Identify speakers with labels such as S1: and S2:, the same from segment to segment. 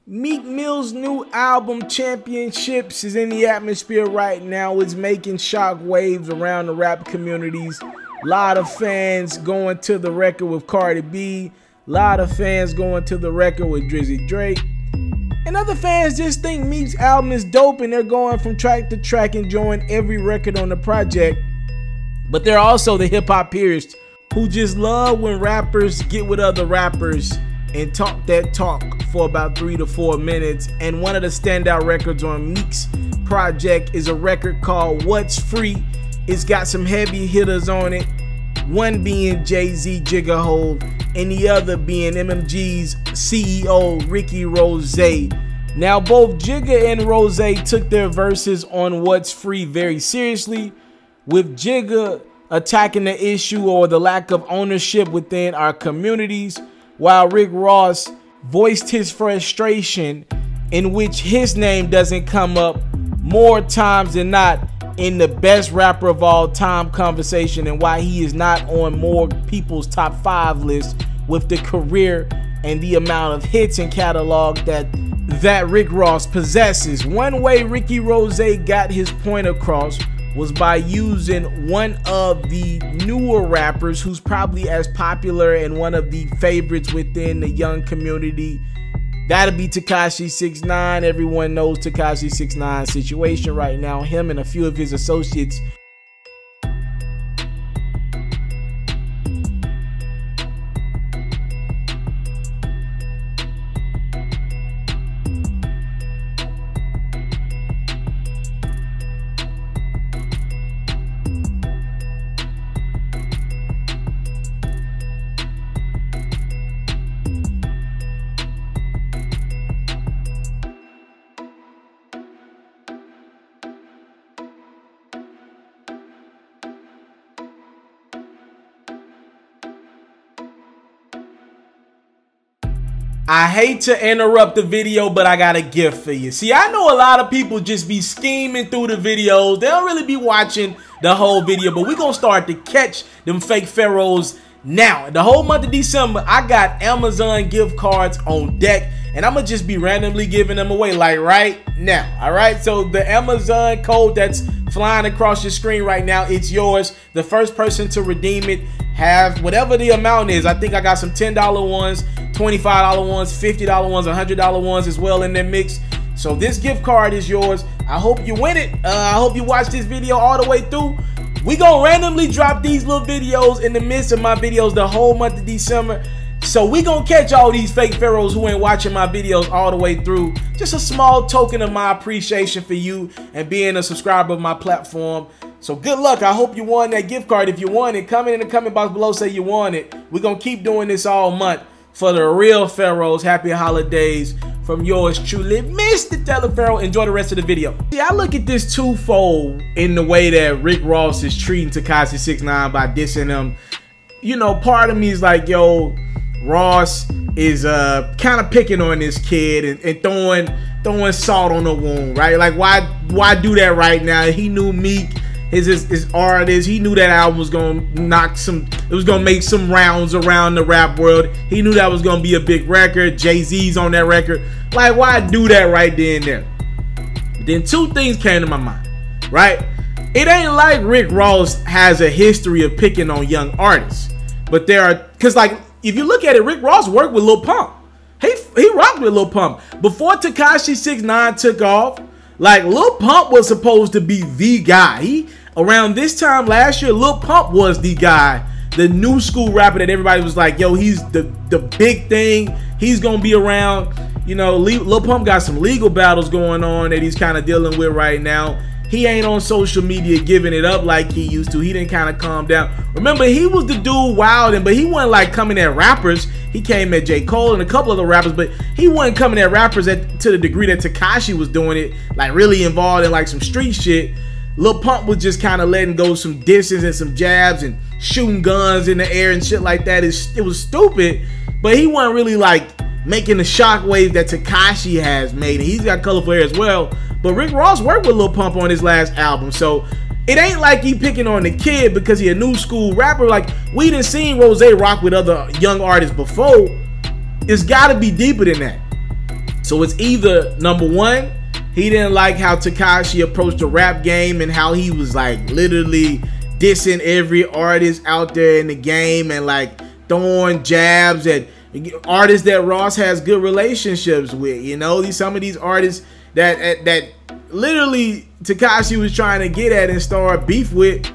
S1: Meek Mill's new album, Championships, is in the atmosphere right now. It's making shock waves around the rap communities. A lot of fans going to the record with Cardi B. A lot of fans going to the record with Drizzy Drake. And other fans just think Meek's album is dope and they're going from track to track enjoying every record on the project. But there are also the hip-hop purists who just love when rappers get with other rappers and talk that talk for about 3 to 4 minutes. And one of the standout records on Meek's project is a record called What's Free. It's got some heavy hitters on it, one being Jay-Z, Jigga Hove, and the other being MMG's CEO, Ricky Rose. Now both Jigga and Rose took their verses on What's Free very seriously, with Jigga attacking the issue or the lack of ownership within our communities, while Rick Ross voiced his frustration in which his name doesn't come up more times than not in the best rapper of all time conversation, and why he is not on more people's top 5 list with the career and the amount of hits and catalog that Rick Ross possesses. One way Ricky Rose got his point across was by using one of the newer rappers who's probably as popular and one of the favorites within the young community. That'll be Tekashi 6ix9ine. Everyone knows Tekashi 6ix9ine's situation right now. Him and a few of his associates I hate to interrupt the video, but I got a gift for you. See, I know a lot of people just be scheming through the videos. They don't really be watching the whole video, but we're going to start to catch them fake Ferros now. The whole month of December, I got Amazon gift cards on deck, and I'm going to just be randomly giving them away like right now. All right, so the Amazon code that's flying across your screen right now, it's yours. The first person to redeem it, have whatever the amount is. I think I got some $10 ones, $25 ones, $50 ones, $100 ones as well in their mix. So this gift card is yours. I hope you win it. I hope you watch this video all the way through. We gonna randomly drop these little videos in the midst of my videos the whole month of December. So we gonna catch all these fake Ferros who ain't watching my videos all the way through. Just a small token of my appreciation for you and being a subscriber of my platform. So good luck. I hope you won that gift card. If you won it, comment in the comment box below, say you won it. We're gonna keep doing this all month for the real Ferros. Happy holidays from yours truly, Mr. TALIAFERRO. Enjoy the rest of the video. See, I look at this twofold in the way that Rick Ross is treating Tekashi 6ix9ine by dissing him. You know, part of me is like, yo, Ross is kind of picking on this kid and throwing salt on the wound, right? Like, why do that right now? He knew Meek, his artist. He knew that album was gonna make some rounds around the rap world. He knew that was gonna be a big record. Jay-Z's on that record. Like, why do that right then and there? Then two things came to my mind, right? It ain't like Rick Ross has a history of picking on young artists, but there are, cause like if you look at it, Rick Ross worked with Lil Pump. He rocked with Lil Pump before Tekashi 6ix9ine took off. Like, Lil Pump was supposed to be the guy. Around this time last year, Lil Pump was the guy, the new school rapper that everybody was like, yo, he's the big thing. He's gonna be around. You know, Lil Pump got some legal battles going on that he's kind of dealing with right now. He ain't on social media giving it up like he used to. He didn't kind of calm down. Remember, he was the dude wilding, but he wasn't like coming at rappers. He came at J. Cole and a couple other rappers, but he wasn't coming at rappers to the degree that Tekashi was doing it, like really involved in like some street shit. Lil Pump was just kind of letting go some disses and some jabs and shooting guns in the air and shit like that. It was stupid, but he wasn't really like making the shockwave that Tekashi has made. And he's got colorful hair as well. But Rick Ross worked with Lil Pump on his last album, so it ain't like he picking on the kid because he a new school rapper. Like, we done seen Rose rock with other young artists before. It's got to be deeper than that. So it's either, number one, he didn't like how Tekashi approached the rap game and how he was like literally dissing every artist out there in the game and like throwing jabs at artists that Ross has good relationships with. You know, some of these artists that literally Tekashi was trying to get at and start beef with.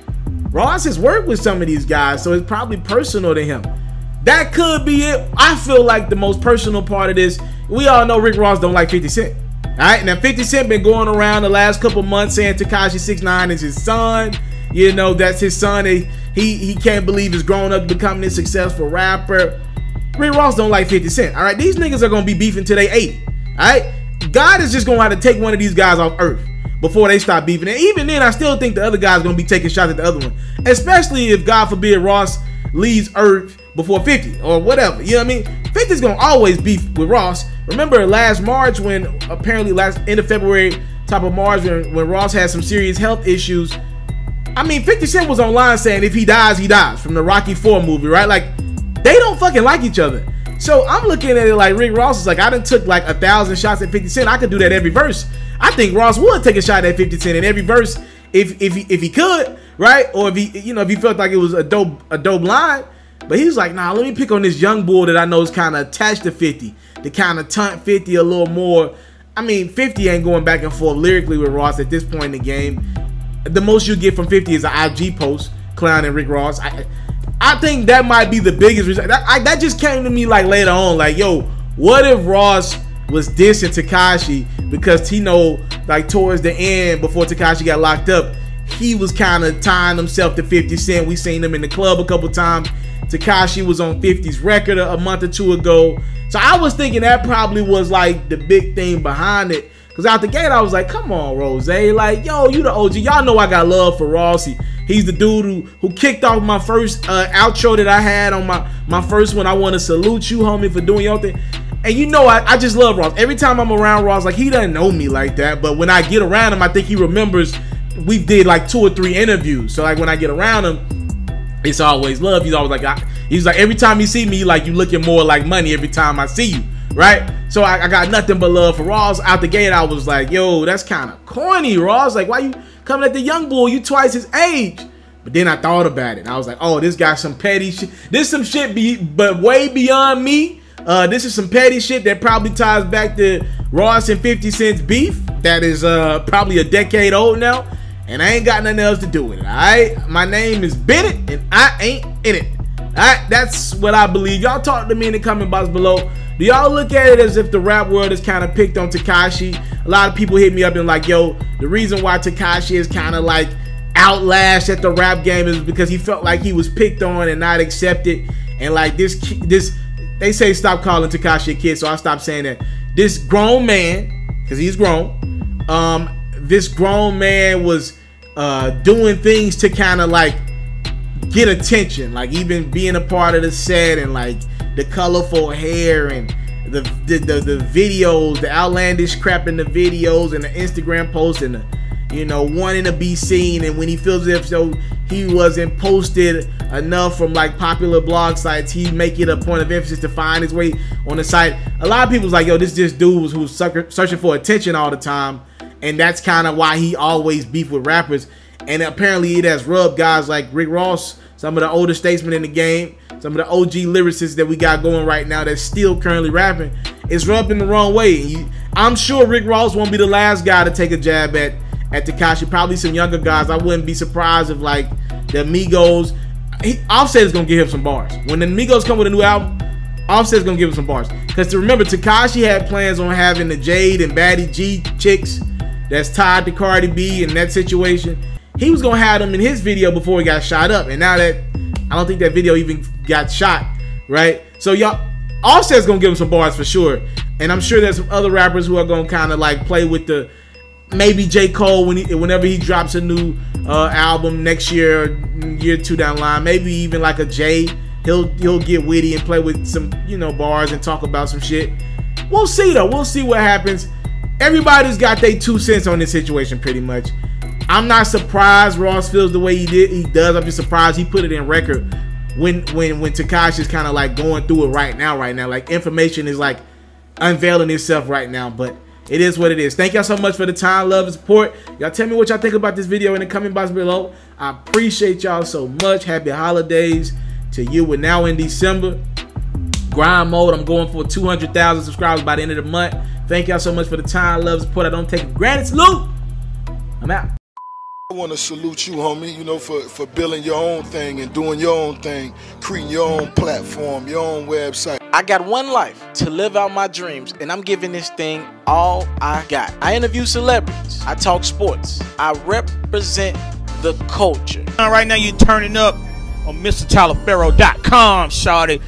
S1: Ross has worked with some of these guys, so it's probably personal to him. That could be it. I feel like the most personal part of this, we all know Rick Ross don't like 50 Cent. Alright, now 50 Cent been going around the last couple months saying Tekashi 6ix9ine is his son. You know, that's his son. He can't believe he's grown up to becoming a successful rapper. Rick Ross don't like 50 Cent. Alright, these niggas are gonna be beefing till they 80. Alright? God is just gonna have to take one of these guys off earth before they stop beefing. And even then, I still think the other guy's gonna be taking shots at the other one. Especially if, God forbid, Ross leaves earth before 50 or whatever. You know what I mean? 50's gonna always beef with Ross. Remember last March when, apparently end of February, top of March, when Ross had some serious health issues. I mean, 50 Cent was online saying if he dies, he dies, from the Rocky IV movie, right? Like, they don't fucking like each other. So I'm looking at it like Rick Ross is like, I done took like 1,000 shots at 50 Cent. I could do that every verse. I think Ross would take a shot at 50 Cent in every verse if he could, right? Or if he felt like it was a dope line. But he was like, nah, let me pick on this young bull that I know is kind of attached to 50, to kind of taunt 50 a little more. I mean, 50 ain't going back and forth lyrically with Ross at this point in the game. The most you get from 50 is an IG post clowning Rick Ross. I think that might be the biggest reason. That just came to me like later on, like, yo, what if Ross was dissing Tekashi because he know, like, towards the end, before Tekashi got locked up, he was kind of tying himself to 50 Cent. We seen him in the club a couple times. Tekashi was on 50's record a month or two ago. So I was thinking that probably was like the big thing behind it. Because out the gate, I was like, come on, Rose. Like, yo, you the OG. Y'all know I got love for Ross. He's the dude who kicked off my first outro that I had on my first one. I want to salute you, homie, for doing your thing. And you know, I just love Ross. Every time I'm around Ross, like, he doesn't know me like that. But when I get around him, I think he remembers we did like 2 or 3 interviews. So like when I get around him, it's always love. He's always like, he's like, every time you see me, like, you looking more like money every time I see you, right? So I got nothing but love for Ross. Out the gate, I was like, yo, that's kind of corny, Ross. Like, why you coming at the young bull? You twice his age. But then I thought about it. I was like, oh, this guy's some petty shit. This some shit, but way beyond me. This is some petty shit that probably ties back to Ross and 50 Cent's beef. That is probably a decade old now. And I ain't got nothing else to do with it, alright? My name is Bennett, and I ain't in it. Alright, that's what I believe. Y'all talk to me in the comment box below. Do y'all look at it as if the rap world is kind of picked on Tekashi? A lot of people hit me up and like, yo, the reason why Tekashi is kind of like outlashed at the rap game is because he felt like he was picked on and not accepted. And like this, they say stop calling Tekashi a kid, so I stopped saying that. This grown man, because he's grown, this grown man was doing things to kind of like get attention, like even being a part of the set and like the colorful hair and the videos, the outlandish crap in the videos and the Instagram posts and the, you know, wanting to be seen. And when he feels as if so he wasn't posted enough from like popular blog sites, he make it a point of emphasis to find his way on the site. A lot of people's like, yo, this dude who's searching for attention all the time. And that's kind of why he always beef with rappers. And apparently it has rubbed guys like Rick Ross, some of the older statesmen in the game, some of the OG lyricists that we got going right now that's still currently rapping. It's rubbed in the wrong way. I'm sure Rick Ross won't be the last guy to take a jab at Tekashi. Probably some younger guys. I wouldn't be surprised if like the Migos, Offset is going to give him some bars. When the Migos come with a new album, Offset's going to give him some bars. Because to remember, Tekashi had plans on having the Jade and Baddie G chicks that's tied to Cardi B in that situation. He was gonna have them in his video before he got shot up, and now that I don't think that video even got shot, right? So y'all, Offset's gonna give him some bars for sure, and I'm sure there's some other rappers who are gonna kind of like play with the, maybe J. Cole whenever he drops a new album next year, year 2 down the line, maybe even like a Jay, he'll get witty and play with some, you know, bars and talk about some shit. We'll see though. We'll see what happens. Everybody's got their 2 cents on this situation pretty much. I'm not surprised Ross feels the way he does. I'm just surprised he put it in record when Tekashi's kind of like going through it right now. Like information is like unveiling itself right now, but it is what it is. Thank y'all so much for the time, love, and support. Y'all tell me what y'all think about this video in the comment box below. I appreciate y'all so much. Happy holidays to you. We're now in December. Grind mode. I'm going for 200,000 subscribers by the end of the month. Thank y'all so much for the time, love, and support. I don't take it for granted. Salute. I'm out.
S2: I want to salute you, homie, you know, for building your own thing and doing your own thing, creating your own platform, your own website.
S3: I got one life to live out my dreams, and I'm giving this thing all I got. I interview celebrities. I talk sports. I represent the culture.
S4: Right now you're turning up on MrTaliaferro.com, shawty.